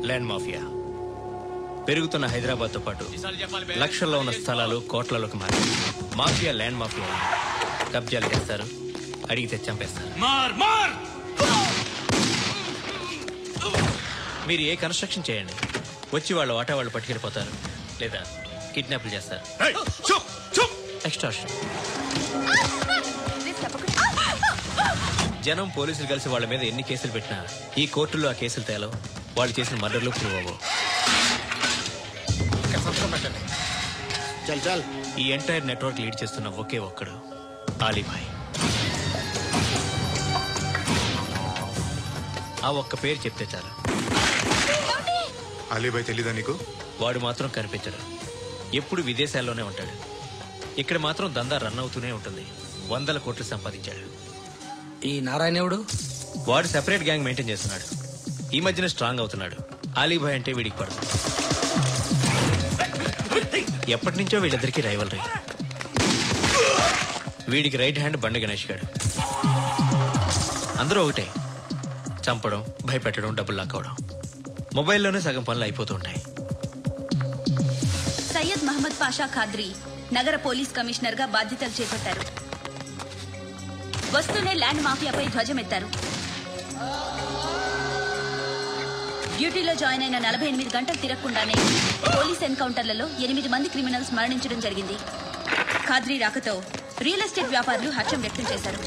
Land mafia పెరుగుతున్న హైదరాబాద్తో పాటు లక్షల్లో ఉన్న స్థలాలు కోట్లలోకి మారి మాఫియా ల్యాండ్ మాఫియా కబ్జాలు చేస్తారు, అడిగితే చంపేస్తారు. మీరు ఏ కన్స్ట్రక్షన్ చేయండి, వచ్చి వాళ్ళు వాటా వాళ్ళు పట్టుకెళ్ళిపోతారు, లేదా కిడ్నాప్లు చేస్తారు. ఎక్స్ట్రాషన్. జనం పోలీసులు కలిసి వాళ్ళ మీద ఎన్ని కేసులు పెట్టినా ఈ కోర్టుల్లో ఆ కేసులు తేలవు. వాళ్ళు చేసిన మర్డర్లు ప్రూవ్ అవ్వవు. ఈ ఎంటైర్ నెట్వర్క్ లీడ్ చేస్తున్న ఒకే ఒక్కడు ఆలీభాయ్. ఆ ఒక్క పేరు చెప్తే చాలు. అలీభాయ్ తెలీదా నీకు? వాడు మాత్రం కనిపించడు, ఎప్పుడు విదేశాల్లోనే ఉంటాడు. ఇక్కడ మాత్రం దందా రన్ అవుతూనే ఉంటుంది. 100 కోట్లు సంపాదించాడు. ఈ నారాయణుడు వాడు సెపరేట్ గ్యాంగ్ మెయింటైన్ చేస్తున్నాడు. ఈ మధ్యన స్ట్రాంగ్ అవుతున్నాడు. ఆలీభాయ్ అంటే వీడికి పడదు. ఎప్పటి నుంచో వీళ్ళిద్దరికి రైవల్రీ. వీడికి రైట్ హ్యాండ్ బండ గణేష్ గాడు. అందరూ ఒకటే, చంపడం, భయపెట్టడం, డబ్బులు లాక్కోవడం. మొబైల్లోనే సగం పనులు అయిపోతూ ఉంటాయి. సయ్యద్ మహమ్మద్ పాషా ఖాద్రీ నగర పోలీస్ కమిషనర్ గా బాధ్యతలు చేపట్టారు. వస్తూనే ల్యాండ్ మాఫియాపై ధ్వజమెత్తారు. డ్యూటీలో జాయిన్ అయిన 48 గంటలు తిరగకుండానే పోలీస్ ఎన్కౌంటర్లలో 8 మంది క్రిమినల్స్ మరణించడం జరిగింది. ఖాద్రీ రాకతో రియల్ ఎస్టేట్ వ్యాపారులు హర్షం వ్యక్తం చేశారు.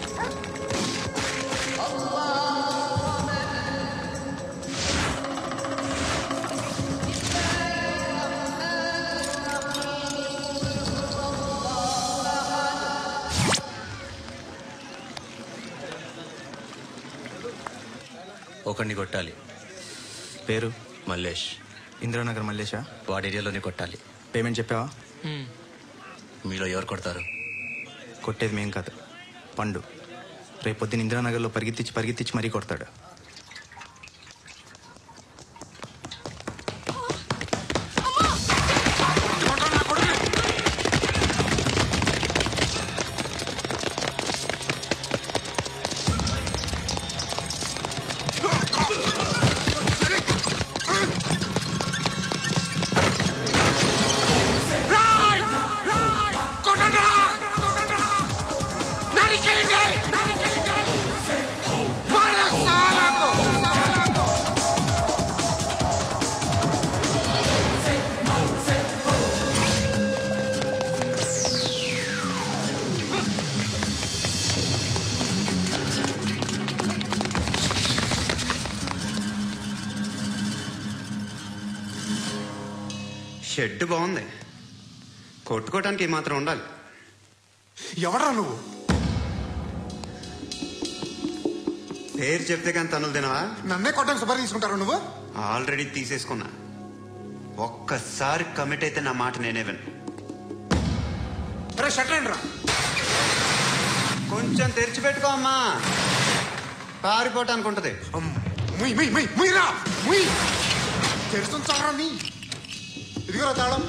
ఒకడిని కొట్టాలి. పేరు మల్లేష్. ఇంద్రానగర్ మల్లేషా? వాడి ఏరియాలోనే కొట్టాలి. పేమెంట్ చెప్పావా? మీలో ఎవరు కొడతారు? కొట్టేది మేం కాదు, పండు. రేపొద్దున ఇంద్రానగర్లో పరిగెత్తించి మరీ కొడతాడు. షెడ్ బాగుంది, కొట్టుకోవటానికి మాత్రం ఉండాలి. ఎవరా నువ్వు? పేరు చెప్తే కానీ తనులు తినవా? నన్నే కొట్టడానికి సుపారీ తీసుకుంటారు నువ్వు? ఆల్రెడీ తీసేసుకున్నా. ఒక్కసారి కమిట్ అయితే నా మాట నేనే విను. షట్రండి రా. కొంచెం తెరిచిపెట్టుకో అమ్మా, పారిపోవటానికి ఉంటది. తెరుస్తుంచారా నీ? ఇదిగోరా తాళం.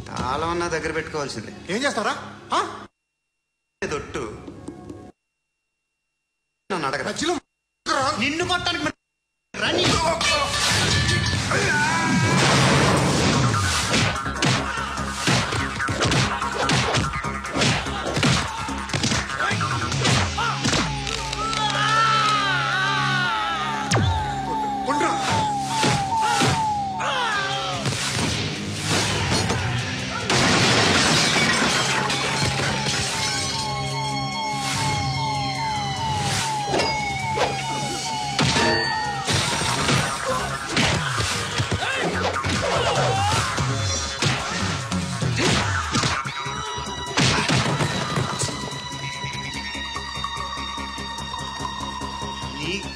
తాళం అన్నా దగ్గర పెట్టుకోవాల్సిందే. ఏం చేస్తారా? దొట్టు నన్ను అడగరా? నిన్ను కొట్టానికి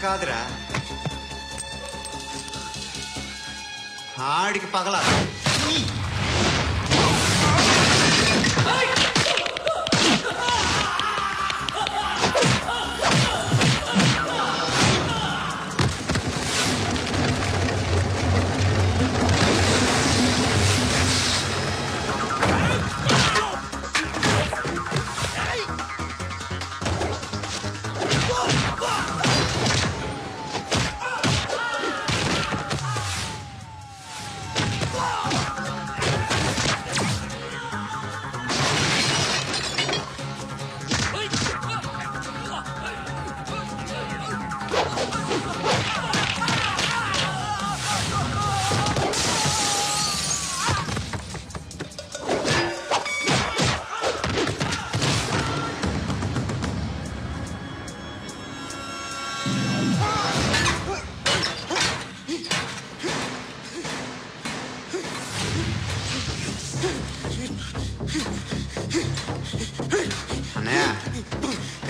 కాదురా, ఆడికి పగల.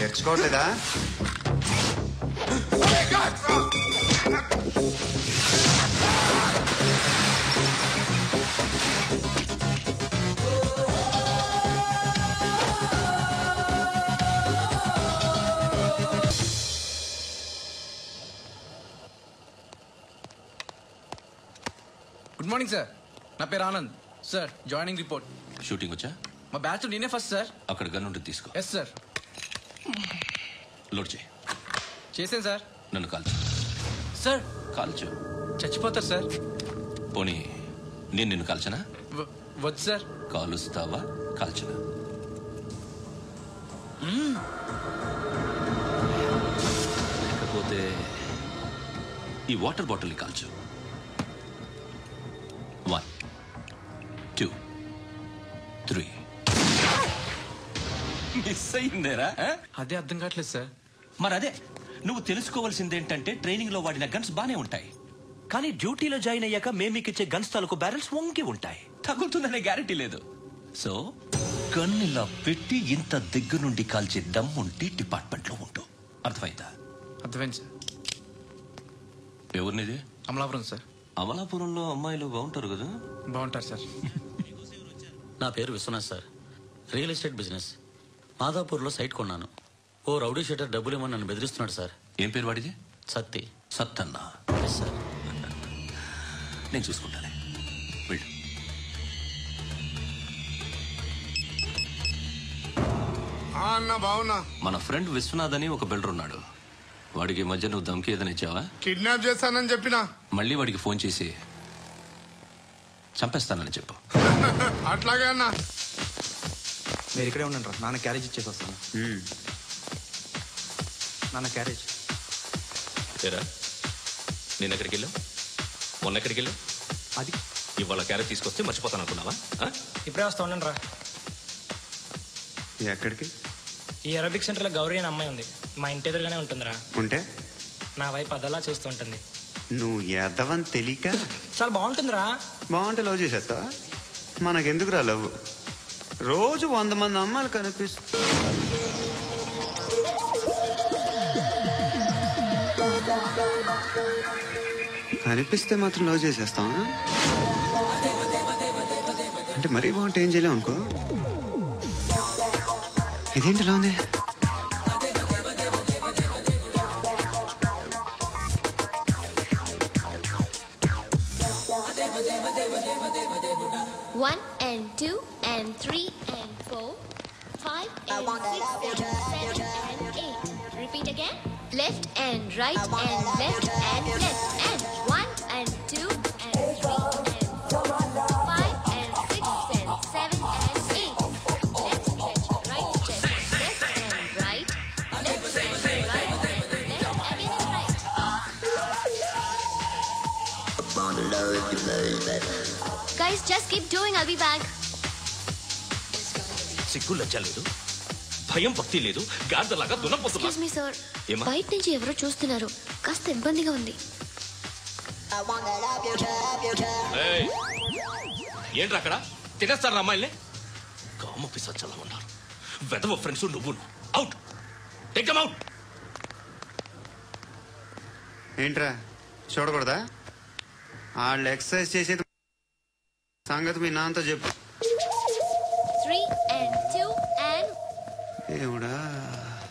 నేర్చుకోవట్లేదా? గుడ్ మార్నింగ్ సార్, నా పేరు Anand sir. Joining report. Shooting వచ్చా? మా బ్యాచ్ నేనే ఫస్ట్ సార్. అక్కడ గన్ ఉంటుంది, తీసుకో. Yes sir. లోడ్ చేయి. చేశాను సార్. నన్ను కాల్చు. సార్ కాల్చు. చచ్చిపోతారు సార్. పోనీ నేను నిన్ను కాల్చనా? వద్దు సార్. కాలుస్తావా కాల్చనా? లేకపోతే ఈ వాటర్ బాటిల్ని కాల్చు. 1 2 3. మిస్ అయిందేరా? అదే అర్థం కావట్లేదు సార్. మరి అదే నువ్వు తెలుసుకోవాల్సిందేంటంటే ట్రైనింగ్ లో వాడిన గన్స్ బానే ఉంటాయి, కానీ డ్యూటీలో జాయిన్ అయ్యాక మేము మీకు ఇచ్చే గన్స్ తాలూకు బ్యారెల్స్ వంగి ఉంటాయి. తగులుతుందనే గ్యారెంటీ లేదు. సో గన్ ఇలా పెట్టి ఇంత దగ్గర నుండి కాల్చే దమ్ముంటి డిపార్ట్మెంట్ లో ఉంటూ. అర్థమైందా? అర్థమైంది సార్. ఎవరినిది? అమలాపురం సార్. అమలాపురంలో అమ్మాయిలు బాగుంటారు కదా? బాగుంటారు సార్. నా పేరు Vishwanath sir. Real estate business. మాదాపూర్లో సైట్ కొన్నాను. ఓ రౌడీ షీటర్ డబ్బులు ఇవ్వమని నన్ను బెదిరిస్తున్నాడు సార్. ఏం పేరు వాడిది? సత్తి. సత్తన్నా? Yes sir. నేను చూసుకుంటానే, వెళ్ళు. అన్న బావున్నా. మన ఫ్రెండ్ విశ్వనాథ్ అని ఒక బిల్డర్ ఉన్నాడు. వాడికి ఈ మధ్య నువ్వు దమ్కి ఏదైనా ఇచ్చావా? కిడ్నాప్ చేస్తానని చెప్పినా. మళ్ళీ వాడికి ఫోన్ చేసి చంపేస్తానని చెప్పు. అట్లాగే అన్నా. మీరు ఇక్కడే ఉండండి రా, నాన్న క్యారేజ్ ఇచ్చేసి వస్తాను. నాన్న క్యారేజ్. ఏరా, నేను ఎక్కడికి వెళ్ళావు? మొన్న ఎక్కడికి వెళ్ళావు? అది ఇవాళ క్యారెట్ తీసుకొస్తే మర్చిపోతాను అనుకున్నావా? ఇప్పుడే వస్తా ఉండండి రా. ఎక్కడికి? ఈ అరబిక్ సెంటర్లో గౌరీ అనే అమ్మాయి ఉంది. మా ఇంటి ఎదురుగానే ఉంటుందిరా. ఉంటే నా వైపు అదలా చూస్తూ ఉంటుంది. నువ్వు ఎదవని తెలియక చాలా బాగుంటుందిరా. బాగుంటే లవ్ చేసేస్తా. మనకెందుకురా లవ్? రోజు 100 మంది అమ్మాయిలు కనిపిస్తే మాత్రం లవ్ చేసేస్తాం. అంటే మరీ బాగుంటే ఏం చేయలేం అనుకో. ఇదేంటి ఇలా ఉంది? One and 2 and 3 and 4, 5 and 6 and 7 and 8. Repeat again. Left and right and left and left and 1 and 2 and 3 and 4, 5 and 6 and 7 and 8. Left stretch, right stretch, left and right, left and right and left again right. Guys, just keep doing. I'll be back. సిగ్గు లజ్జ లేదు, భయం భక్తి లేదు, గాడిదలాగా దున్నపోతున్నా. Excuse me, sir. ఏమా? బయట నుంచి ఎవరో చూస్తున్నారు. కాస్త ఇబ్బందిగా ఉంది. ఏయ్, ఏంట్రా అక్కడ? తినేస్తారా అమ్మాయిల్ని? కామ పిశాచాలా ఉన్నారు. వెదవ ఫ్రెండ్స్ నువ్వు. Out, take them out. ఏంట్రా చూడకూడదా? వాళ్ళు ఎక్సర్సైజ్ చేసేది సంగతి మీ నాన్నతో చెప్పు. 3 and 2 and దేవుడా.